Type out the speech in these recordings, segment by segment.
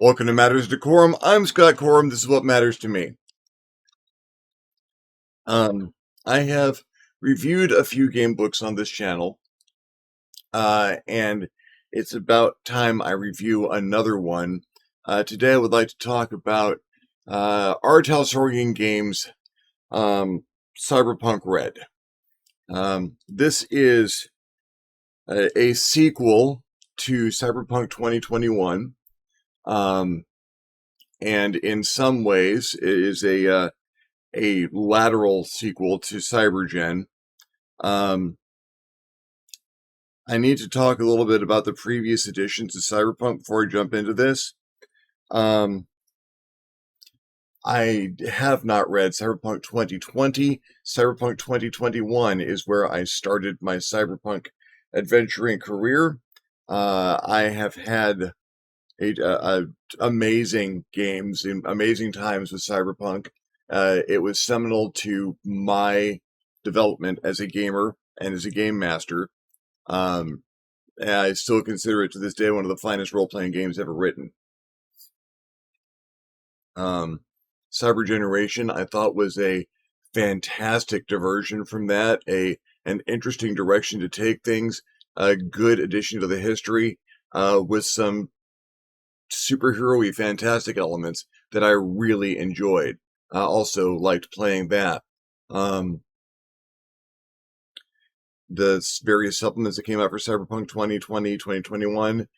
Welcome to Matters DeCorum. I'm Scott Corum. This is what matters to me. I have reviewed a few game books on this channel, and it's about time I review another one. Today I would like to talk about R. Games' Cyberpunk Red. This is a sequel to Cyberpunk 2021. And in some ways it is a lateral sequel to Cybergen. I need to talk a little bit about the previous editions of Cyberpunk before I jump into this. I have not read Cyberpunk 2020. Cyberpunk 2021 is where I started my Cyberpunk adventuring career. I have had amazing games and amazing times with Cyberpunk. It was seminal to my development as a gamer and as a game master. And I still consider it to this day one of the finest role-playing games ever written. Cyber Generation, I thought, was a fantastic diversion from that, an interesting direction to take things, a good addition to the history, with some superhero-y fantastic elements that I really enjoyed. I also liked playing that. The various supplements that came out for Cyberpunk 2020, 2021,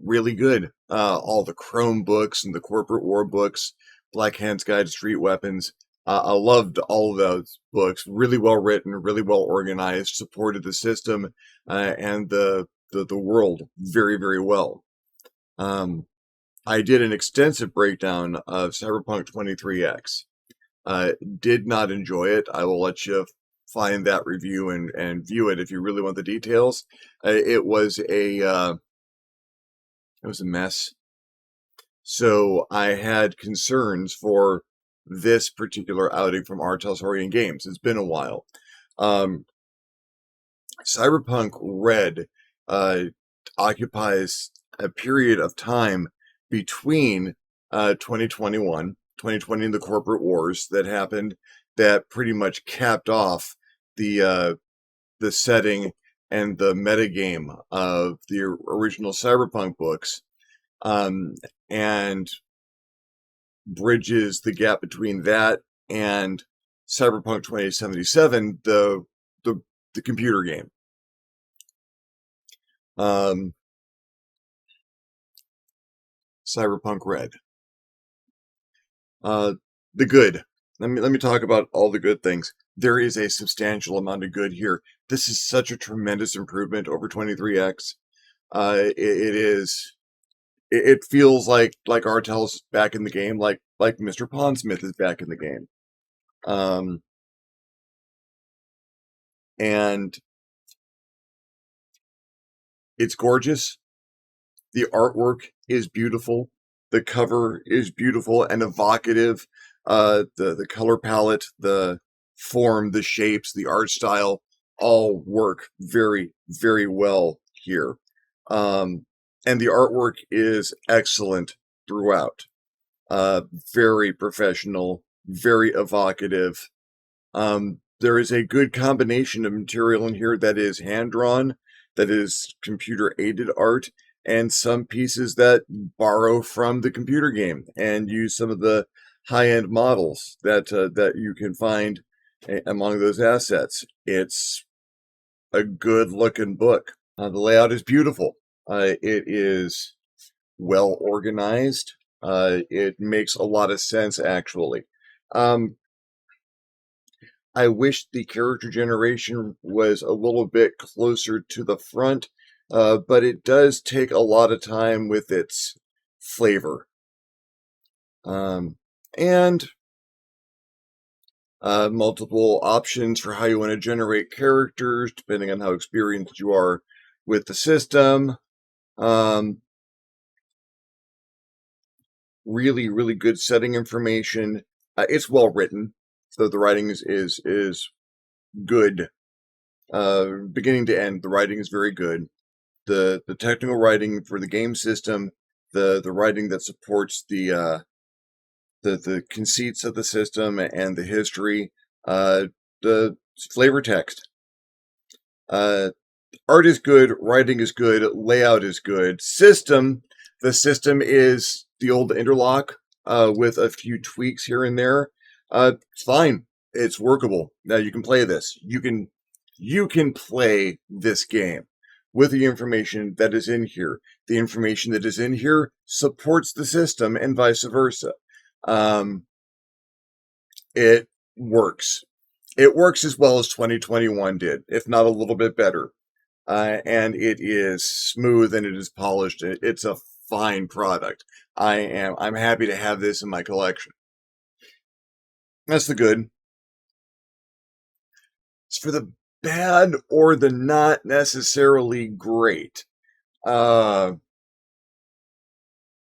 really good. All the Chrome books and the Corporate War books, Black Hand's Guide to Street Weapons. I loved all of those books. Really well written, really well organized, supported the system and the world very, very well. I did an extensive breakdown of Cyberpunk 23X. Did not enjoy it. I will let you find that review and view it if you really want the details. It was a mess. So I had concerns for this particular outing from R. Games. It's been a while. Cyberpunk Red occupies a period of time between 2021, 2020 and the corporate wars that happened that pretty much capped off the setting and the metagame of the original Cyberpunk books, and bridges the gap between that and Cyberpunk 2077, the computer game. Cyberpunk Red. The good. Let me talk about all the good things. There is a substantial amount of good here. This is such a tremendous improvement over 23X. It feels like Artel's back in the game, like Mr. Pondsmith is back in the game. And it's gorgeous. The artwork is beautiful. The cover is beautiful and evocative. The color palette, the form, the shapes, the art style all work very, very well here. And the artwork is excellent throughout. Very professional, very evocative. There is a good combination of material in here that is hand-drawn, that is computer-aided art, and some pieces that borrow from the computer game and use some of the high-end models that you can find among those assets. It's a good-looking book. The layout is beautiful. It is well organized. It makes a lot of sense, actually. I wish the character generation was a little bit closer to the front, but it does take a lot of time with its flavor. And multiple options for how you want to generate characters, depending on how experienced you are with the system. Really, really good setting information. It's well written, so the writing is good. Beginning to end, the writing is very good. The technical writing for the game system the writing that supports the conceits of the system and the history, the flavor text. Art is good, writing is good, layout is good. The system is the old interlock with a few tweaks here and there. It's fine. It's workable. Now you can play this. You can play this game with the information that is in here. The information that is in here supports the system and vice versa. Um, it works. It works as well as 2021 did, if not a little bit better. And it is smooth and it is polished. It's a fine product. I'm happy to have this in my collection. That's the good. As for the bad or the not necessarily great, uh,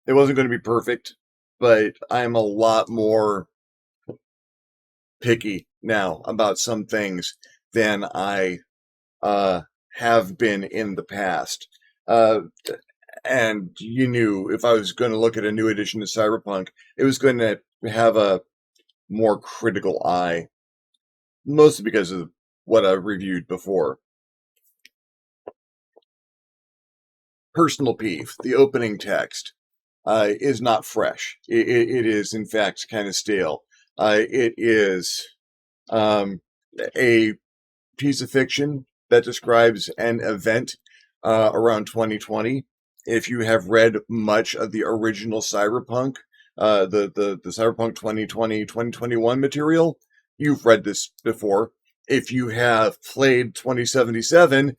it wasn't going to be perfect, but I'm a lot more picky now about some things than I have been in the past. Uh, and you knew if I was going to look at a new edition of Cyberpunk, it was going to have a more critical eye, mostly because of what I've reviewed before. Personal peeve: the opening text is not fresh. It is, in fact, kind of stale. It is um, a piece of fiction that describes an event around 2020. If you have read much of the original Cyberpunk, the Cyberpunk 2020-2021 material, you've read this before. If you have played 2077,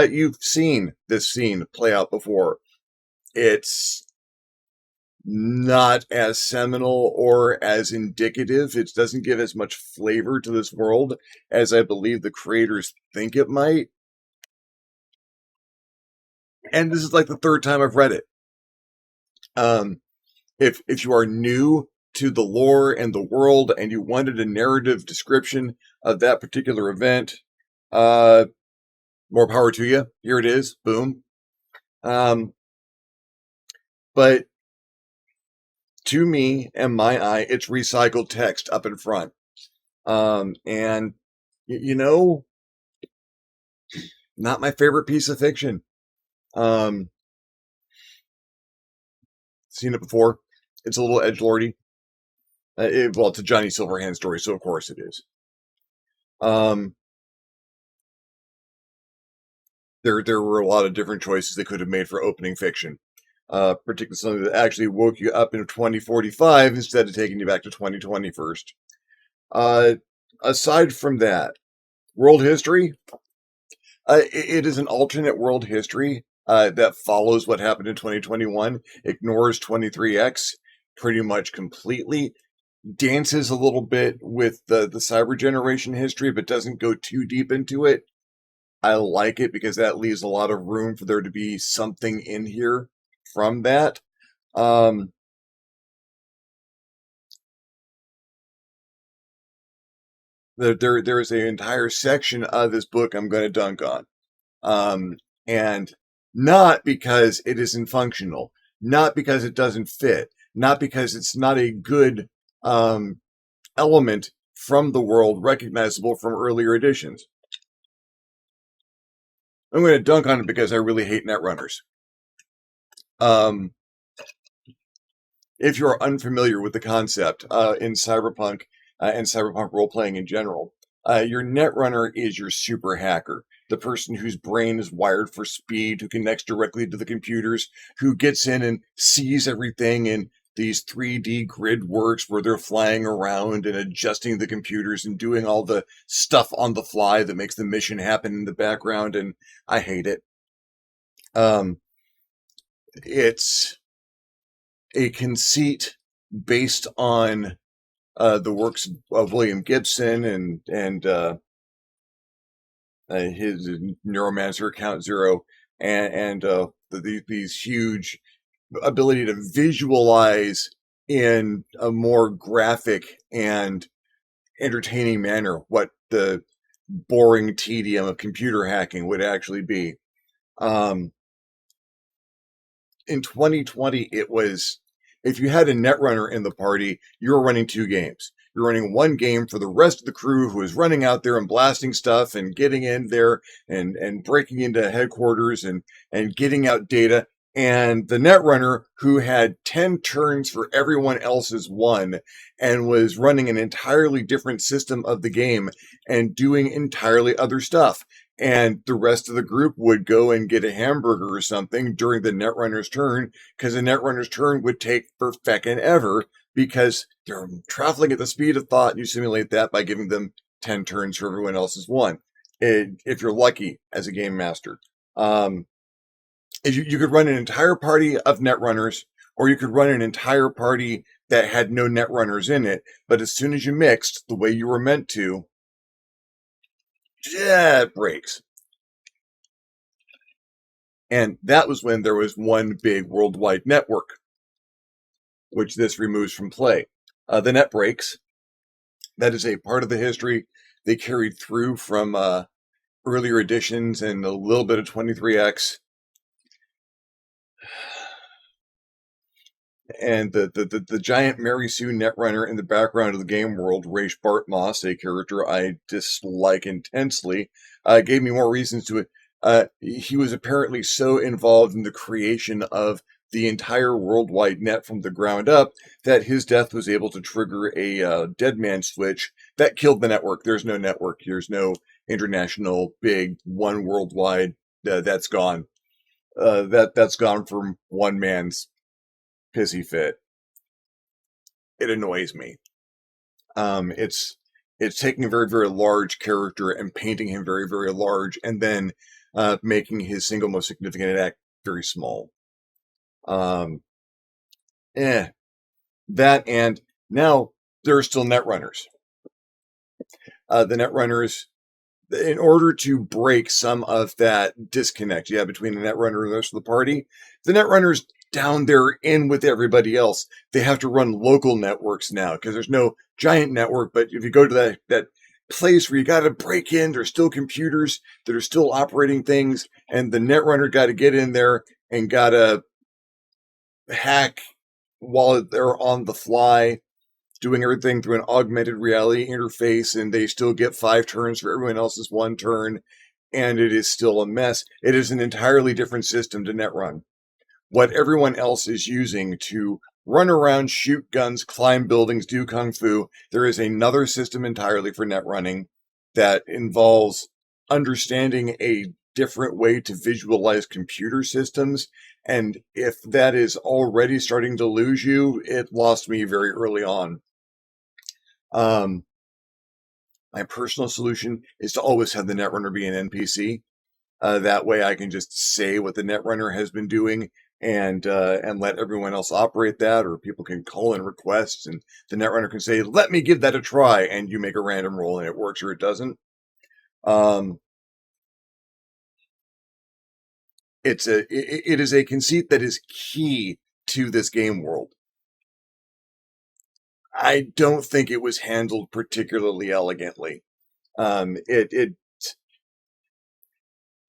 you've seen this scene play out before. It's not as seminal or as indicative. It doesn't give as much flavor to this world as I believe the creators think it might. And this is like the third time I've read it. If you are new to the lore and the world and you wanted a narrative description of that particular event, more power to you. Here it is. Boom. But to me and my eye, it's recycled text up in front. And you know, not my favorite piece of fiction. Seen it before. It's a little edgelordy. Well, it's a Johnny Silverhand story, so of course it is. There were a lot of different choices they could have made for opening fiction, particularly something that actually woke you up in 2045 instead of taking you back to 2020 first. Aside from that, world history. It is an alternate world history that follows what happened in 2021, ignores 23X pretty much completely, dances a little bit with the cyber generation history, but doesn't go too deep into it. I like it because that leaves a lot of room for there to be something in here from that. There is an entire section of this book I'm going to dunk on. And not because it isn't functional, not because it doesn't fit, not because it's not a good element from the world recognizable from earlier editions. I'm going to dunk on it because I really hate netrunners. If you're unfamiliar with the concept in Cyberpunk and Cyberpunk role playing in general, your netrunner is your super hacker, the person whose brain is wired for speed, who connects directly to the computers, who gets in and sees everything in these 3D grid works where they're flying around and adjusting the computers and doing all the stuff on the fly that makes the mission happen in the background. And I hate it. It's a conceit based on the works of William Gibson and his Neuromancer, Count Zero, and these huge ability to visualize in a more graphic and entertaining manner what the boring tedium of computer hacking would actually be. in 2020, it was, if you had a netrunner in the party, you were running two games. You're running one game for the rest of the crew who is running out there and blasting stuff and getting in there and breaking into headquarters and getting out data. And the netrunner who had 10 turns for everyone else's one and was running an entirely different system of the game and doing entirely other stuff. And the rest of the group would go and get a hamburger or something during the netrunner's turn, because the netrunner's turn would take for feckin' ever because they're traveling at the speed of thought. And you simulate that by giving them 10 turns for everyone else's one, if you're lucky as a game master. You could run an entire party of netrunners, or you could run an entire party that had no netrunners in it. But as soon as you mixed the way you were meant to, yeah, it breaks. And that was when there was one big worldwide network, which this removes from play. The net breaks. That is a part of the history they carried through from earlier editions and a little bit of 23X. And the giant Mary Sue netrunner in the background of the game world, Raish Bartmoss, a character I dislike intensely, gave me more reasons to it. He was apparently so involved in the creation of the entire worldwide net from the ground up that his death was able to trigger a dead man switch that killed the network. There's no network. There's no international big one worldwide. That's gone. That's gone from one man's pissy fit. It annoys me. It's taking a very, very large character and painting him very, very large, and then making his single most significant act very small. That, and now there are still netrunners. The netrunners, in order to break some of that disconnect you have between the netrunner and the rest of the party, the netrunners down there in with everybody else, they have to run local networks now because there's no giant network. But if you go to that place where you got to break in, there's still computers that are still operating things, and the netrunner got to get in there and got to hack while they're on the fly, doing everything through an augmented reality interface, and they still get 5 turns for everyone else's 1 turn, and it is still a mess. It is an entirely different system to netrun. What everyone else is using to run around, shoot guns, climb buildings, do kung fu, there is another system entirely for netrunning that involves understanding a different way to visualize computer systems. And if that is already starting to lose you, it lost me very early on. My personal solution is to always have the netrunner be an NPC. That way I can just say what the netrunner has been doing and let everyone else operate that, or people can call in requests and the netrunner can say, let me give that a try, and you make a random roll and it works or it doesn't. It is a conceit that is key to this game world. I don't think it was handled particularly elegantly.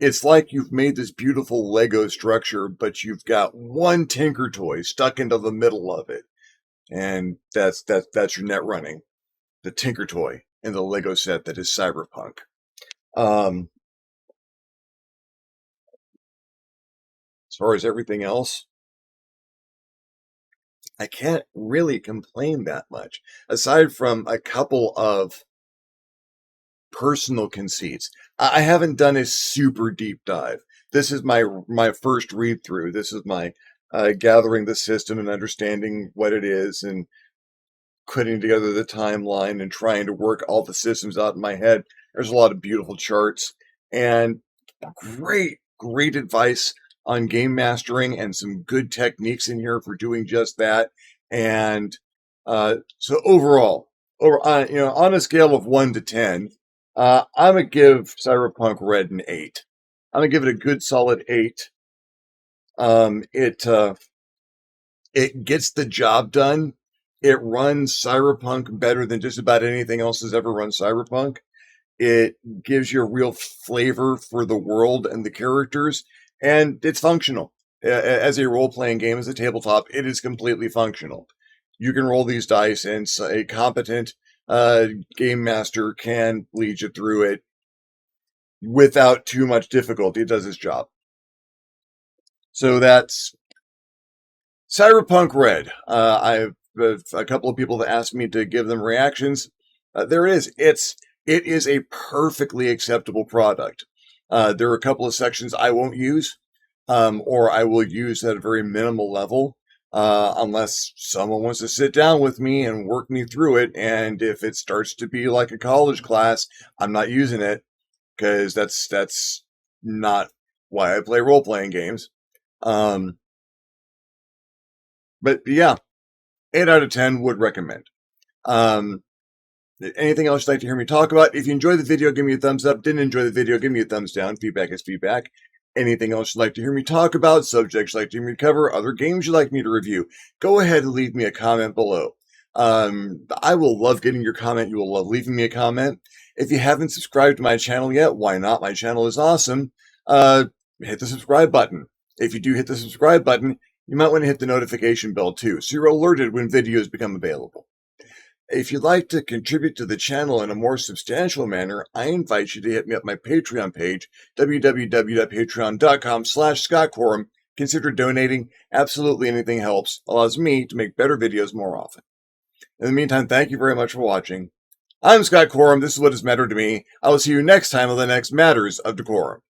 It's like you've made this beautiful Lego structure, but you've got one Tinker Toy stuck into the middle of it, and that's your net running, the Tinker Toy in the Lego set that is Cyberpunk. As far as everything else, I can't really complain that much, aside from a couple of personal conceits. I haven't done a super deep dive. This is my first read through. This is my gathering the system and understanding what it is and putting together the timeline and trying to work all the systems out in my head. There's a lot of beautiful charts and great advice on game mastering and some good techniques in here for doing just that. And so overall, on a scale of 1 to 10, I'm gonna give Cyberpunk Red an 8. I'm gonna give it a good solid 8. It gets the job done. It runs Cyberpunk better than just about anything else has ever run Cyberpunk. It gives you a real flavor for the world and the characters, and it's functional. as a role-playing game, as a tabletop, it is completely functional. You can roll these dice, and a competent game master can lead you through it without too much difficulty. It does its job. So that's Cyberpunk Red. I've a couple of people that asked me to give them reactions. There it is. It is a perfectly acceptable product. There are a couple of sections I won't use, or I will use at a very minimal level, unless someone wants to sit down with me and work me through it. And if it starts to be like a college class, I'm not using it, because that's not why I play role-playing games. But yeah, 8 out of 10 would recommend. Anything else you'd like to hear me talk about? If you enjoyed the video, give me a thumbs up. Didn't enjoy the video, give me a thumbs down. Feedback is feedback. Anything else you'd like to hear me talk about? Subjects you'd like to hear me cover? Other games you'd like me to review? Go ahead and leave me a comment below. I will love getting your comment. You will love leaving me a comment. If you haven't subscribed to my channel yet, why not? My channel is awesome. Hit the subscribe button. If you do hit the subscribe button, you might want to hit the notification bell too, so you're alerted when videos become available. If you'd like to contribute to the channel in a more substantial manner, I invite you to hit me up my Patreon page, www.patreon.com/ScottQuorum. Consider donating. Absolutely anything helps. Allows me to make better videos more often. In the meantime, thank you very much for watching. I'm Scott Quorum. This is what has mattered to me. I will see you next time on the next Matters of Decorum.